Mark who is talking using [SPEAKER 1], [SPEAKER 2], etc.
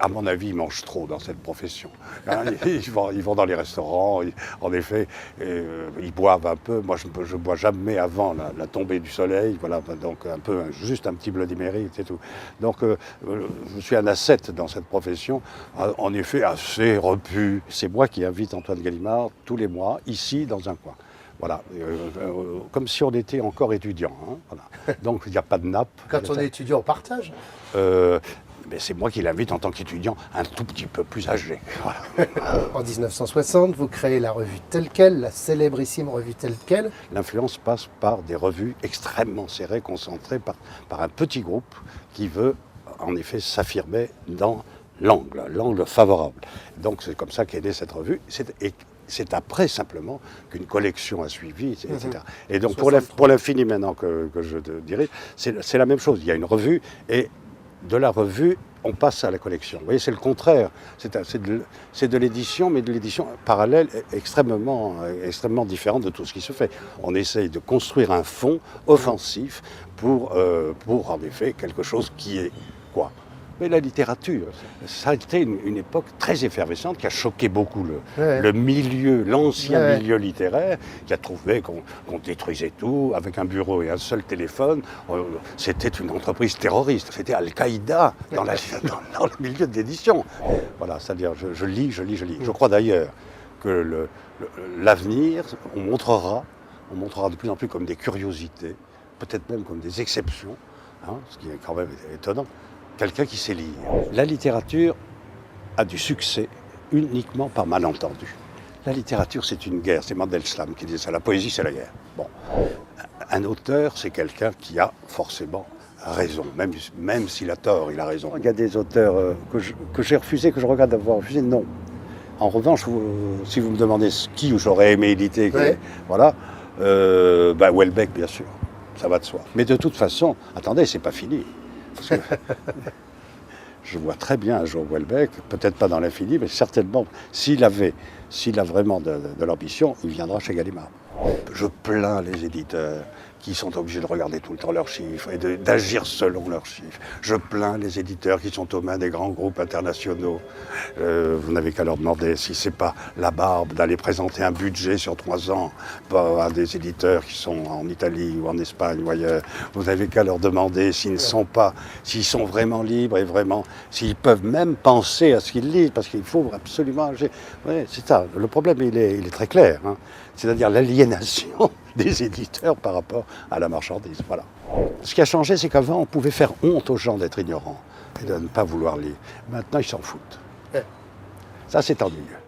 [SPEAKER 1] à mon avis, ils mangent trop dans cette profession. Hein, ils vont dans les restaurants, en effet, ils boivent un peu. Moi, je bois jamais avant la tombée du soleil. Voilà, donc juste un petit Bloody Mary, c'est tout. Donc, je suis un ascète dans cette profession, en effet, assez repu. C'est moi qui invite Antoine Gallimard tous les mois, ici, dans un coin. Voilà, comme si on était encore étudiant. Hein, voilà. Donc il n'y a pas de nappe.
[SPEAKER 2] Quand on est étudiant, on partage.
[SPEAKER 1] Mais c'est moi qui l'invite en tant qu'étudiant un tout petit peu plus âgé. Voilà.
[SPEAKER 2] En 1960, vous créez la revue Telle Quelle, la célébrissime revue Telle Quelle.
[SPEAKER 1] L'influence passe par des revues extrêmement serrées, concentrées par un petit groupe qui veut en effet s'affirmer dans l'angle favorable. Donc c'est comme ça qu'est née cette revue. C'est après simplement qu'une collection a suivi, etc. Et donc pour l'infini maintenant que je te dirais, c'est la même chose. Il y a une revue et de la revue, on passe à la collection. Vous voyez, c'est le contraire. C'est de l'édition, mais de l'édition parallèle extrêmement différente de tout ce qui se fait. On essaye de construire un fond offensif pour en effet, quelque chose qui est quoi ? Mais la littérature, ça a été une époque très effervescente qui a choqué beaucoup le milieu, l'ancien milieu littéraire, qui a trouvé qu'on détruisait tout avec un bureau et un seul téléphone. C'était une entreprise terroriste. C'était Al-Qaïda dans le milieu de l'édition. Voilà, c'est-à-dire je lis. Je crois d'ailleurs que l'avenir, on montrera de plus en plus comme des curiosités, peut-être même comme des exceptions, hein, ce qui est quand même étonnant. Quelqu'un qui sait lire. La littérature a du succès uniquement par malentendu. La littérature, c'est une guerre. C'est Mandelstam qui disait ça. La poésie, c'est la guerre. Bon. Un auteur, c'est quelqu'un qui a forcément raison. Même s'il a tort, il a raison. Il y a des auteurs que j'ai refusé, que je regrette d'avoir refusé. Non. En revanche, si vous me demandez qui j'aurais aimé éditer, voilà, Houellebecq, bien sûr. Ça va de soi. Mais de toute façon, attendez, c'est pas fini. Parce que je vois très bien un jour Houellebecq, peut-être pas dans l'infini, mais certainement, s'il a vraiment de l'ambition, il viendra chez Gallimard. Je plains les éditeurs qui sont obligés de regarder tout le temps leurs chiffres et d'agir selon leurs chiffres. Je plains les éditeurs qui sont aux mains des grands groupes internationaux. Vous n'avez qu'à leur demander si c'est pas la barbe d'aller présenter un budget sur 3 ans à des éditeurs qui sont en Italie ou en Espagne ou ailleurs. Vous n'avez qu'à leur demander s'ils sont vraiment libres et vraiment, s'ils peuvent même penser à ce qu'ils lisent, parce qu'il faut absolument agir. Ouais, c'est ça. Le problème, il est très clair. Hein. C'est-à-dire l'aliénation des éditeurs par rapport à la marchandise. Voilà. Ce qui a changé, c'est qu'avant, on pouvait faire honte aux gens d'être ignorants et de ne pas vouloir lire. Maintenant, ils s'en foutent. Ça, c'est ennuyeux.